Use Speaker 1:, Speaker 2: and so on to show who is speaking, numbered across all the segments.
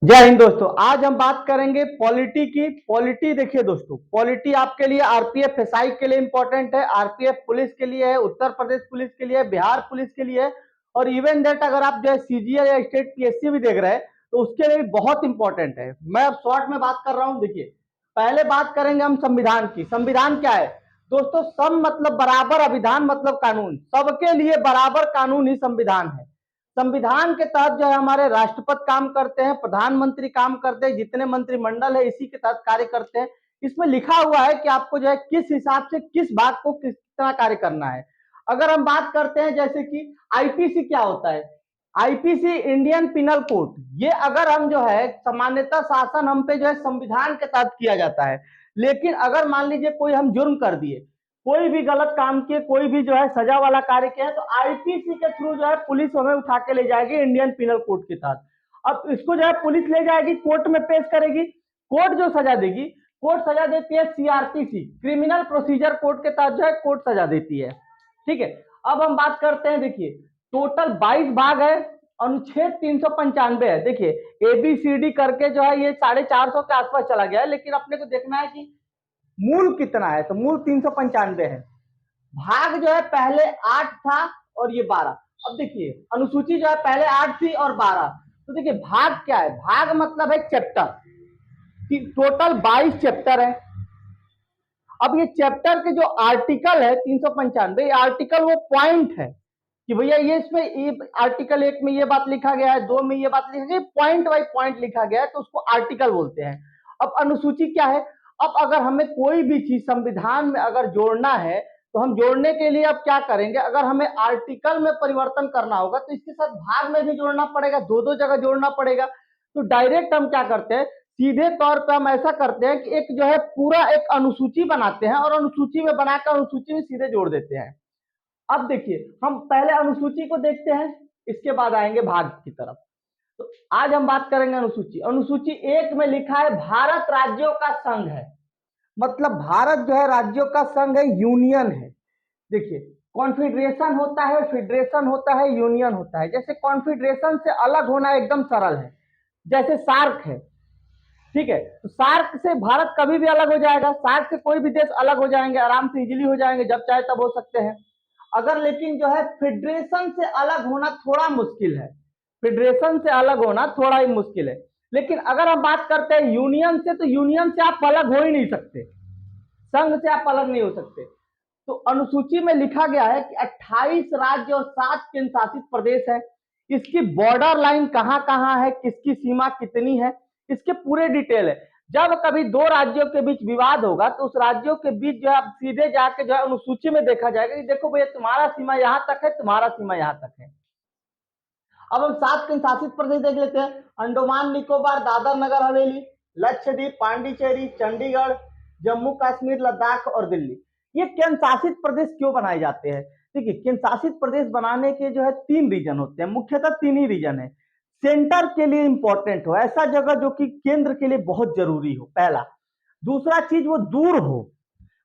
Speaker 1: जय हिंद दोस्तों। आज हम बात करेंगे पॉलिटी की। पॉलिटी देखिए दोस्तों, पॉलिटी आपके लिए आरपीएफ एसआई के लिए इंपॉर्टेंट है, आरपीएफ पुलिस के लिए है, उत्तर प्रदेश पुलिस के लिए है, बिहार पुलिस के लिए है, और इवन दैट अगर आप जो है सीजीएल या स्टेट पीएससी भी देख रहे हैं तो उसके लिए भी बहुत इंपॉर्टेंट है। मैं अब शॉर्ट में बात कर रहा हूं। देखिए, पहले बात करेंगे हम संविधान की। संविधान क्या है दोस्तों? सम मतलब बराबर, अभिधान मतलब कानून। सबके लिए बराबर कानून ही संविधान है। संविधान के तहत जो है हमारे राष्ट्रपति काम करते हैं, प्रधानमंत्री काम करते हैं, जितने मंत्रिमंडल है इसी के तहत कार्य करते हैं। इसमें लिखा हुआ है कि आपको जो है किस हिसाब से किस बात को कितना कार्य करना है। अगर हम बात करते हैं जैसे कि आईपीसी क्या होता है, आईपीसी इंडियन पिनल कोड, ये अगर हम जो है सामान्यतः शासन हम पे जो है संविधान के तहत किया जाता है। लेकिन अगर मान लीजिए कोई हम जुर्म कर दिए, कोई भी गलत काम किए, कोई भी जो है सजा वाला कार्य किया है, तो आईपीसी के थ्रू जो है पुलिस हमें उठा के ले जाएगी इंडियन पिनल कोड के तहत। अब इसको जो है पुलिस ले जाएगी, कोर्ट में पेश करेगी। कोर्ट जो सजा देगी, कोर्ट सजा देती है सीआरपीसी, क्रिमिनल प्रोसीजर कोड के तहत जो है कोर्ट सजा देती है। ठीक है। अब हम बात करते हैं, देखिए टोटल 22 भाग है, अनुच्छेद 395 है। देखिए एबीसीडी करके जो है ये 450 के आसपास चला गया है, लेकिन अपने को देखना है कि मूल कितना है, तो मूल 395 है। भाग जो है पहले 8 था और ये 12। अब देखिए अनुसूची जो है पहले 8 थी और 12। तो देखिए भाग क्या है? भाग मतलब है चैप्टर। टोटल 22 चैप्टर है। अब ये चैप्टर के जो आर्टिकल है 395, आर्टिकल वो पॉइंट है कि भैया ये इसमें ये आर्टिकल 1 में ये बात लिखा गया है, 2 में ये बात लिखा गया है, पॉइंट बाई पॉइंट लिखा गया है, तो उसको आर्टिकल बोलते हैं। अब अनुसूची क्या है? अब अगर हमें कोई भी चीज संविधान में अगर जोड़ना है तो हम जोड़ने के लिए अब क्या करेंगे? अगर हमें आर्टिकल में परिवर्तन करना होगा तो इसके साथ भाग में भी जोड़ना पड़ेगा, दो दो जगह जोड़ना पड़ेगा। तो डायरेक्ट हम क्या करते हैं, सीधे तौर पे हम ऐसा करते हैं कि एक जो है पूरा एक अनुसूची बनाते हैं और अनुसूची में बनाकर अनुसूची में सीधे जोड़ देते हैं। अब देखिए हम पहले अनुसूची को देखते हैं, इसके बाद आएंगे भाग की तरफ। तो आज हम बात करेंगे अनुसूची। अनुसूची 1 में लिखा है भारत राज्यों का संघ है। मतलब भारत जो है राज्यों का संघ है, यूनियन है। देखिए कॉन्फेडरेशन होता है, फेडरेशन होता है, यूनियन होता है। जैसे कॉन्फेडरेशन से अलग होना एकदम सरल है, जैसे सार्क है। ठीक है, तो सार्क से भारत कभी भी अलग हो जाएगा, सार्क से कोई भी देश अलग हो जाएंगे, आराम से इजीली हो जाएंगे, जब चाहे तब हो सकते हैं। अगर लेकिन जो है फेडरेशन से अलग होना थोड़ा मुश्किल है, फेडरेशन से अलग होना थोड़ा ही मुश्किल है। लेकिन अगर हम बात करते हैं यूनियन से, तो यूनियन से आप अलग हो ही नहीं सकते, संघ से आप अलग नहीं हो सकते। तो अनुसूची में लिखा गया है कि 28 राज्य और 7 केंद्र शासित प्रदेश है। इसकी बॉर्डर लाइन कहां कहां है, किसकी सीमा कितनी है, इसके पूरे डिटेल है। जब कभी दो राज्यों के बीच विवाद होगा तो उस राज्यों के बीच जो है सीधे जाके जो है अनुसूची में देखा जाएगा कि देखो भैया तुम्हारा सीमा यहां तक है, तुम्हारा सीमा यहां तक है। अब हम 7 केंद्र शासित प्रदेश देख लेते हैं। अंडमान निकोबार, दादर नगर हवेली, लक्षद्वीप, पांडिचेरी, चंडीगढ़, जम्मू कश्मीर, लद्दाख और दिल्ली। ये केंद्र शासित प्रदेश क्यों बनाए जाते हैं? देखिए केंद्र शासित प्रदेश बनाने के जो है 3 रीजन होते हैं, मुख्यतः 3 ही रीजन है। सेंटर के लिए इंपॉर्टेंट हो, ऐसा जगह जो कि केंद्र के लिए बहुत जरूरी हो, पहला। दूसरा चीज वो दूर हो,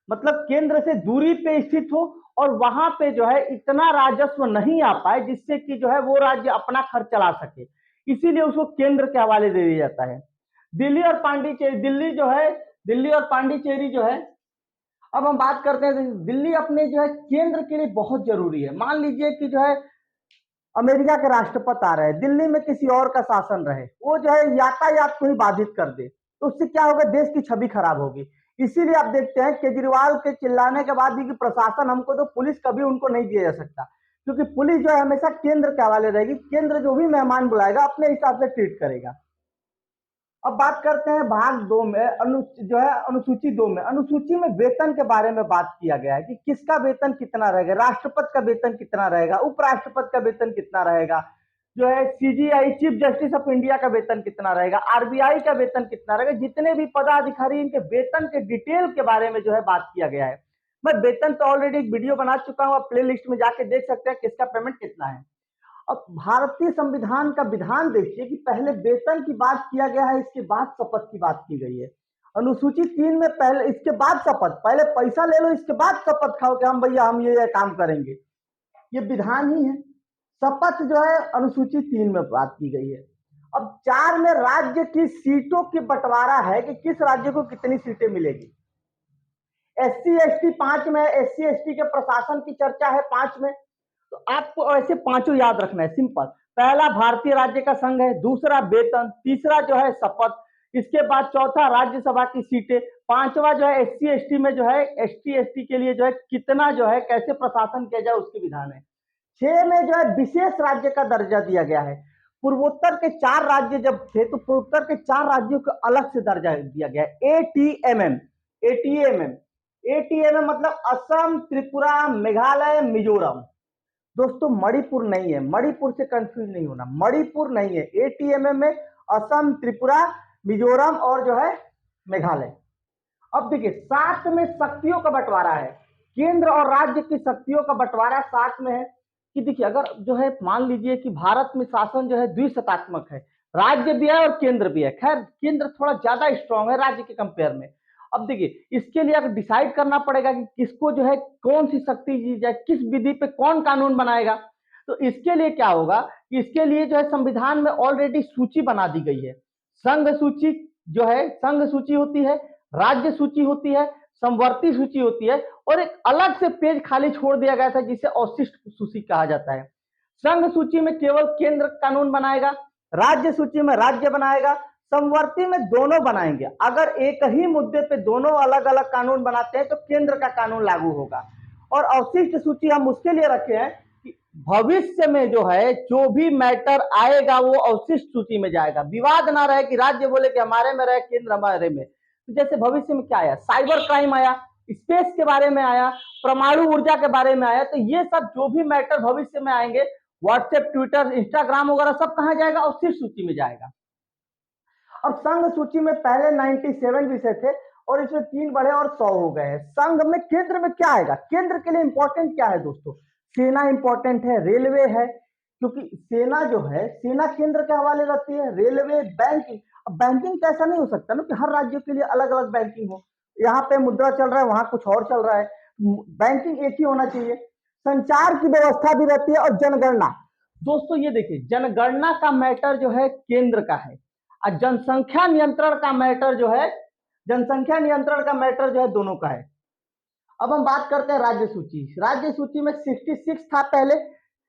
Speaker 1: मतलब केंद्र से दूरी पे स्थित हो और वहां पे जो है इतना राजस्व नहीं आ पाए जिससे कि जो है वो राज्य अपना खर्च चला सके, इसीलिए उसको केंद्र के हवाले दे दिया जाता है। दिल्ली और पांडिचेरी, दिल्ली जो है, दिल्ली और पांडिचेरी जो है, अब हम बात करते हैं दिल्ली अपने जो है केंद्र के लिए बहुत जरूरी है। मान लीजिए कि जो है अमेरिका के राष्ट्रपति आ रहे हैं, दिल्ली में किसी और का शासन रहे, वो जो है यातायात को ही बाधित कर दे, तो उससे क्या होगा? देश की छवि खराब होगी। इसीलिए आप देखते हैं केजरीवाल के चिल्लाने के बाद भी कि प्रशासन हमको, तो पुलिस कभी उनको नहीं दिया जा सकता, क्योंकि पुलिस जो है हमेशा केंद्र के हवाले रहेगी। केंद्र जो भी मेहमान बुलाएगा अपने हिसाब से ट्रीट करेगा। अब बात करते हैं भाग 2 में, जो है अनुसूची 2 में। अनुसूची में वेतन के बारे में बात किया गया है कि किसका वेतन कितना रहेगा, राष्ट्रपति का वेतन कितना रहेगा, उपराष्ट्रपति का वेतन कितना रहेगा, जो है CGI chief justice of India का वेतन कितना रहेगा, आरबीआई का वेतन कितना रहेगा, जितने भी पदाधिकारी इनके वेतन के डिटेल के बारे में जो है बात किया गया है। मैं वेतन तो ऑलरेडी एक वीडियो बना चुका हूं, आप प्ले लिस्ट में जाके देख सकते हैं किसका पेमेंट कितना है। अब भारतीय संविधान का विधान देखिए कि पहले वेतन की बात किया गया है, इसके बाद शपथ की बात की गई है। अनुसूची 3 में पहले, इसके बाद शपथ, पहले पैसा ले लो इसके बाद शपथ खाओ कि हम भैया हम ये काम करेंगे, ये विधान ही है। शपथ जो है अनुसूची 3 में बात की गई है। अब 4 में राज्य की सीटों की बंटवारा है कि किस राज्य को कितनी सीटें मिलेगी। एससी एसटी 5 में, एससी एसटी के प्रशासन की चर्चा है 5 में। तो आपको ऐसे पांचों याद रखना है, सिंपल। पहला भारतीय राज्य का संघ है, दूसरा वेतन, तीसरा जो है शपथ, इसके बाद चौथा राज्यसभा की सीटें, पांचवा जो है एससी एसटी में जो है एसटी एसटी के लिए जो है कितना जो है कैसे प्रशासन किया जाए उसके विधान है। 6 में जो है विशेष राज्य का दर्जा दिया गया है। पूर्वोत्तर के 4 राज्य जब थे तो पूर्वोत्तर के 4 राज्यों को अलग से दर्जा दिया गया है। एटीएमएम, एटीएमएम, एटीएमएम मतलब असम, त्रिपुरा, मेघालय, मिजोरम। दोस्तों मणिपुर नहीं है, मणिपुर से कंफ्यूज नहीं होना, मणिपुर नहीं है। एटीएमएम में असम, त्रिपुरा, मिजोरम और जो है मेघालय। अब देखिए 7 में शक्तियों का बंटवारा है, केंद्र और राज्य की शक्तियों का बंटवारा 7 में है कि देखिए अगर जो है मान लीजिए कि भारत में शासन जो है द्विसत्तात्मक है, राज्य भी है और केंद्र भी है। खैर केंद्र थोड़ा ज्यादा स्ट्रांग है राज्य के कंपेयर में। अब देखिए इसके लिए अगर डिसाइड करना पड़ेगा कि किसको जो है कौन सी शक्ति दी जाए, किस विधि पे कौन कानून बनाएगा, तो इसके लिए क्या होगा कि इसके लिए जो है संविधान में ऑलरेडी सूची बना दी गई है। संघ सूची जो है, संघ सूची होती है, राज्य सूची होती है, समवर्ती सूची होती है और एक अलग से पेज खाली छोड़ दिया गया था जिसे अवशिष्ट सूची कहा जाता है। संघ सूची में केवल केंद्र कानून बनाएगा, राज्य सूची में राज्य बनाएगा, समवर्ती में दोनों बनाएंगे। अगर एक ही मुद्दे पे दोनों अलग अलग कानून बनाते हैं तो केंद्र का कानून लागू होगा। और अवशिष्ट सूची हम उसके लिए रखे हैं कि भविष्य में जो है जो भी मैटर आएगा वो अवशिष्ट सूची में जाएगा, विवाद ना रहे कि राज्य बोले कि हमारे में रहे, केंद्र हमारे में। तो जैसे भविष्य में क्या आया, साइबर क्राइम आया, स्पेस के बारे में आया, परमाणु ऊर्जा के बारे में आया, तो ये सब जो भी मैटर भविष्य में आएंगे, व्हाट्सएप, ट्विटर, इंस्टाग्राम वगैरह सब कहां जाएगा, अवशिष्ट सूची में जाएगा। और संघ सूची में पहले 97 विषय थे और इसमें 3 बढ़े और 100 हो गए हैं। संघ में केंद्र में क्या आएगा, केंद्र के लिए इंपॉर्टेंट क्या है दोस्तों, सेना इंपॉर्टेंट है, रेलवे है, क्योंकि सेना जो है सेना केंद्र के हवाले रहती है, रेलवे, बैंकिंग। अब बैंकिंग तो ऐसा नहीं हो सकता ना कि हर राज्य के लिए अलग अलग बैंकिंग हो, यहाँ पे मुद्रा चल रहा है वहां कुछ और चल रहा है, बैंकिंग एक ही होना चाहिए। संचार की व्यवस्था भी रहती है और जनगणना। दोस्तों ये देखिए जनगणना का मैटर जो है केंद्र का है और जनसंख्या नियंत्रण का मैटर जो है, जनसंख्या नियंत्रण का मैटर जो है दोनों का है। अब हम बात करते हैं राज्य सूची। राज्य सूची में 66 था पहले,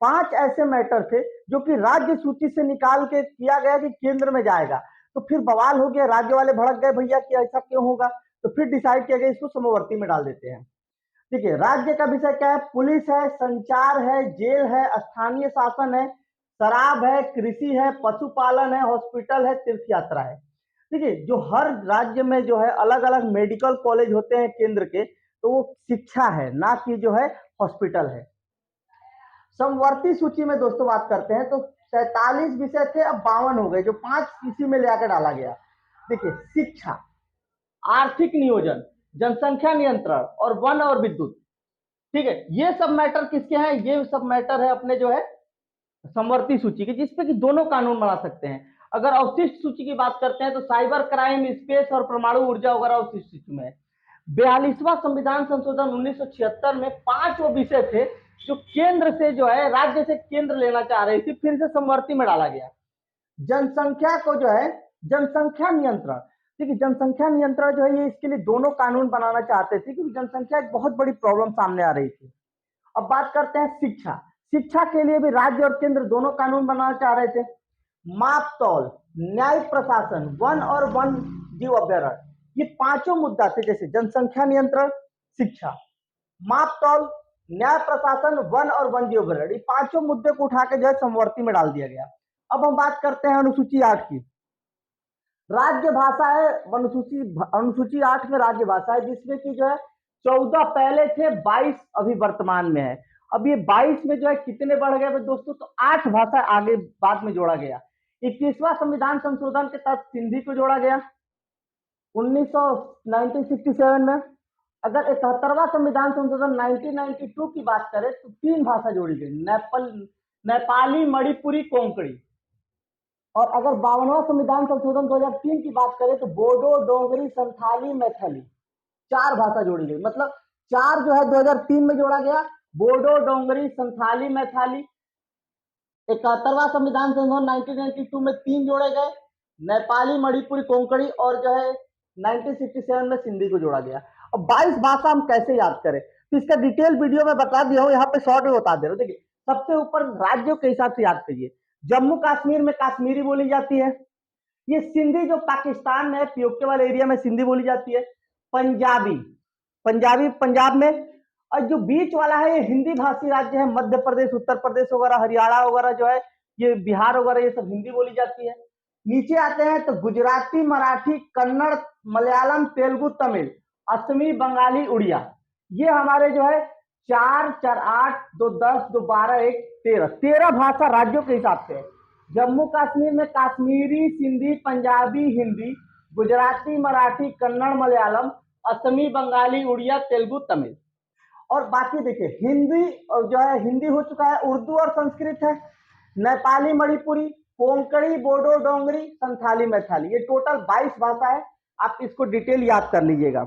Speaker 1: 5 ऐसे मैटर थे जो कि राज्य सूची से निकाल के किया गया कि केंद्र में जाएगा। तो फिर बवाल हो गया, राज्य वाले भड़क गए भैया कि ऐसा क्यों होगा, तो फिर डिसाइड किया गया इसको समवर्ती में डाल देते हैं। देखिए राज्य का विषय क्या है, पुलिस है, संचार है, जेल है, स्थानीय शासन है, शराब है, कृषि है, पशुपालन है, हॉस्पिटल है, तीर्थ यात्रा है। देखिए जो हर राज्य में जो है अलग अलग मेडिकल कॉलेज होते हैं केंद्र के, तो वो शिक्षा है ना कि जो है हॉस्पिटल है। समवर्ती सूची में दोस्तों बात करते हैं तो 47 विषय थे, अब 52 हो गए, जो 5 इसी में ले आकर डाला गया। देखिए शिक्षा, आर्थिक नियोजन, जनसंख्या नियंत्रण और वन और विद्युत, ठीक है, ये सब मैटर किसके हैं, ये सब मैटर है अपने जो है समवर्ती सूची के, जिसपे कि दोनों कानून बना सकते हैं। अगर अवशिष्ट सूची की बात करते हैं तो साइबर क्राइम, स्पेस और परमाणु ऊर्जा वगैरह अवशिष्ट सूची में है। 42वां संविधान संशोधन 1976 में 5 वो विषय थे जो केंद्र से जो है राज्य से केंद्र लेना चाह रही थी, फिर से समवर्ती में डाला गया। जनसंख्या को जो है जनसंख्या नियंत्रण, देखिए जनसंख्या नियंत्रण जो है ये इसके लिए दोनों कानून बनाना चाहते थे क्योंकि जनसंख्या एक बहुत बड़ी प्रॉब्लम सामने आ रही थी। अब बात करते हैं शिक्षा। शिक्षा के लिए भी राज्य और केंद्र दोनों कानून बनाना चाह रहे थे। माप तौल, न्यायिक प्रशासन, वन और वन जीव अभ्यारण्य, ये पांचों मुद्दा थे, जैसे जनसंख्या नियंत्रण, शिक्षा, माप तौल, न्याय प्रशासन, वन और वन जीव अभ्यारण्य, ये पांचों मुद्दे को उठा के जो है समवर्ती में डाल दिया गया। अब हम बात करते हैं अनुसूची 8 की। राज्य भाषा है अनुसूची 8 में राज्य भाषा है, जिसमें कि जो है 14 पहले थे, 22 अभी वर्तमान में है। अब ये 22 में जो है कितने बढ़ गए दोस्तों, तो 8 भाषा आगे बाद में जोड़ा गया। 21वां संविधान संशोधन के तहत सिंधी को जोड़ा गया 1967 में। अगर 71वां संविधान संशोधन 1992 की बात करें तो 3 भाषा जोड़ी गई, नेपाली, मणिपुरी, कोंकणी। और अगर 52वां संविधान संशोधन 2003 की बात करें तो बोडो, डोगरी, संथाली, मैथिली, 4 भाषा जोड़ी गई। मतलब 4 जो है 2003 में जोड़ा गया, बोडो, डोगरी, संथाली, मैथिली, 71वां संविधान संशोधन 1992 में 3 जोड़े गए, नेपाली, मणिपुरी, कोंकणी और जो है 1967 में सिंधी को जोड़ा गया। अब 22 भाषा हम कैसे याद करें, तो इसका डिटेल वीडियो में बता दिया हूं, यहाँ पे शॉर्ट में बता दे रहा हूं। देखिए सबसे ऊपर राज्यों के हिसाब से याद करिए। जम्मू कश्मीर में कश्मीरी बोली जाती है। ये सिंधी जो पाकिस्तान में पीओके वाले एरिया में सिंधी बोली जाती है। पंजाबी, पंजाबी पंजाब में। और जो बीच वाला है ये हिंदी भाषी राज्य है, मध्य प्रदेश, उत्तर प्रदेश वगैरह, हरियाणा वगैरह जो है, ये बिहार वगैरह, ये सब हिंदी बोली जाती है। नीचे आते हैं तो गुजराती, मराठी, कन्नड़, मलयालम, तेलुगु, तमिल, असमी, बंगाली, उड़िया। ये हमारे जो है 4 4 8 2 10 2 12 1 13 भाषा राज्यों के हिसाब से। जम्मू कश्मीर में कश्मीरी, सिंधी, पंजाबी, हिंदी, गुजराती, मराठी, कन्नड़, मलयालम, असमी, बंगाली, उड़िया, तेलुगु, तमिल। और बाकी देखिए हिंदी जो है, हिंदी हो चुका है, उर्दू और संस्कृत है, नेपाली, मणिपुरी, कोंकणी, बोडो, डोंगरी, संथाली, मैथाली। ये टोटल 22 भाषा है। आप इसको डिटेल याद कर लीजिएगा।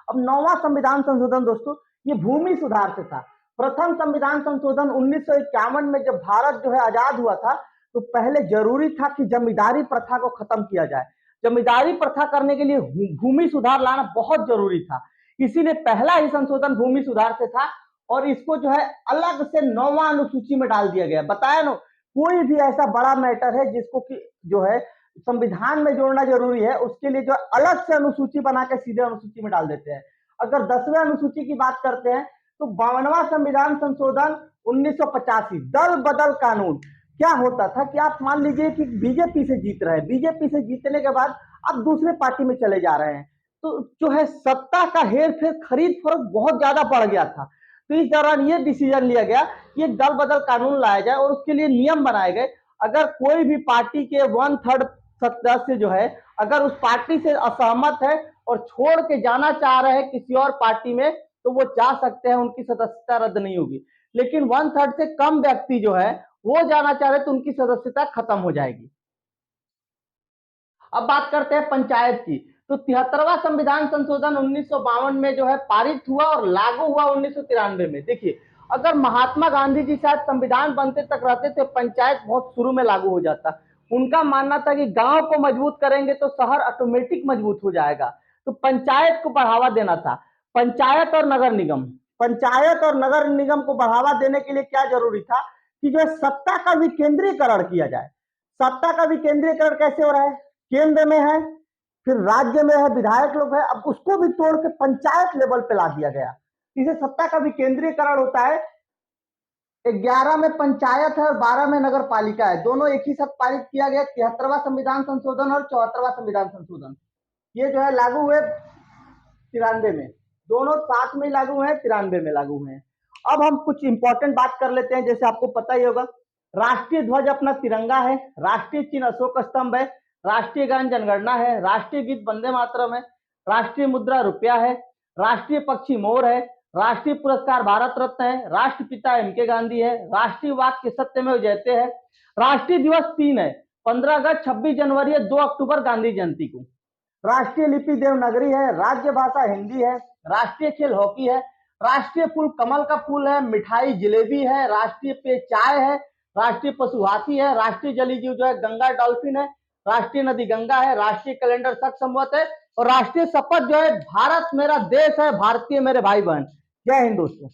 Speaker 1: अब 9वां संविधान संशोधन दोस्तों, ये भूमि सुधार से था। प्रथम संविधान संशोधन 1951 में जब भारत जो है आजाद हुआ था, तो पहले जरूरी था कि जमींदारी प्रथा को खत्म किया जाए। जमींदारी प्रथा करने के लिए भूमि सुधार लाना बहुत जरूरी था, इसीलिए पहला ही संशोधन भूमि सुधार से था। और इसको जो है अलग से 9वां अनुसूची में डाल दिया गया। बताया ना, कोई भी ऐसा बड़ा मैटर है जिसको कि जो है संविधान में जोड़ना जरूरी है, उसके लिए जो अलग से अनुसूची बना के सीधे अनुसूची में डाल देते हैं। अगर 10वें अनुसूची की बात करते हैं तो 52वां संविधान संशोधन 1985, दल बदल कानून। क्या होता था कि आप मान लीजिए कि बीजेपी से जीत रहे हैं, बीजेपी से जीतने के बाद आप दूसरे पार्टी में चले जा रहे हैं, तो जो है सत्ता का हेर फेर, खरीद फरोख्त बहुत ज्यादा बढ़ गया था। तो इस दौरान ये डिसीजन लिया गया कि एक दल बदल कानून लाया जाए और उसके लिए नियम बनाए गए। अगर कोई भी पार्टी के 1/3 सदस्य जो है अगर उस पार्टी से असहमत है और छोड़ के जाना चाह रहे हैं किसी और पार्टी में, तो वो जा सकते हैं, उनकी सदस्यता रद्द नहीं होगी। लेकिन 1/3 से कम व्यक्ति जो है वो जाना चाह रहे तो उनकी सदस्यता खत्म हो जाएगी। अब बात करते हैं पंचायत की। तो 73वां संविधान संशोधन 1952 में जो है पारित हुआ और लागू हुआ 1993 में। देखिए अगर महात्मा गांधी जी शायद संविधान बनते तक रहते थे, पंचायत बहुत शुरू में लागू हो जाता। उनका मानना था कि गांव को मजबूत करेंगे तो शहर ऑटोमेटिक मजबूत हो जाएगा, तो पंचायत को बढ़ावा देना था। पंचायत और नगर निगम, पंचायत और नगर निगम को बढ़ावा देने के लिए क्या जरूरी था कि जो है सत्ता का विकेंद्रीकरण किया जाए। सत्ता का विकेंद्रीकरण कैसे हो रहा है, केंद्र में है, फिर राज्य में है, विधायक लोग है, अब उसको भी तोड़ के पंचायत लेवल पे ला दिया गया। इसे सत्ता का विकेंद्रीकरण होता है। 11 में पंचायत है और 12 में नगर पालिका है, दोनों एक ही साथ पारित किया गया। 73वां संविधान संशोधन और 74वां संविधान संशोधन ये जो है लागू हुए 93 में, दोनों साथ में लागू हुए, 93 में लागू हुए हैं। अब हम कुछ इंपॉर्टेंट बात कर लेते हैं। जैसे आपको पता ही होगा, राष्ट्रीय ध्वज अपना तिरंगा है, राष्ट्रीय चिन्ह अशोक स्तंभ है, राष्ट्रीय गान जनगणना है, राष्ट्रीय गीत वंदे मातरम है, राष्ट्रीय मुद्रा रुपया है, राष्ट्रीय पक्षी मोर है, राष्ट्रीय पुरस्कार भारत रत्न है, राष्ट्रपिता एम.के. गांधी है, राष्ट्रीय वाक्य सत्यमेव जयते है, राष्ट्रीय दिवस 3 है, 15 अगस्त, 26 जनवरी, 2 अक्टूबर गांधी जयंती को। राष्ट्रीय लिपि देवनागरी है, राज्य भाषा हिंदी है, राष्ट्रीय खेल हॉकी है, राष्ट्रीय फूल कमल का फूल है, मिठाई जलेबी है, राष्ट्रीय पेय चाय है, राष्ट्रीय पशु हाथी है, राष्ट्रीय जलीय जीव जो है गंगा डॉल्फिन है, राष्ट्रीय नदी गंगा है, राष्ट्रीय कैलेंडर शक संवत है, और राष्ट्रीय शपथ जो है भारत मेरा देश है, भारतीय मेरे भाई बहन। जय हिंद दोस्तों।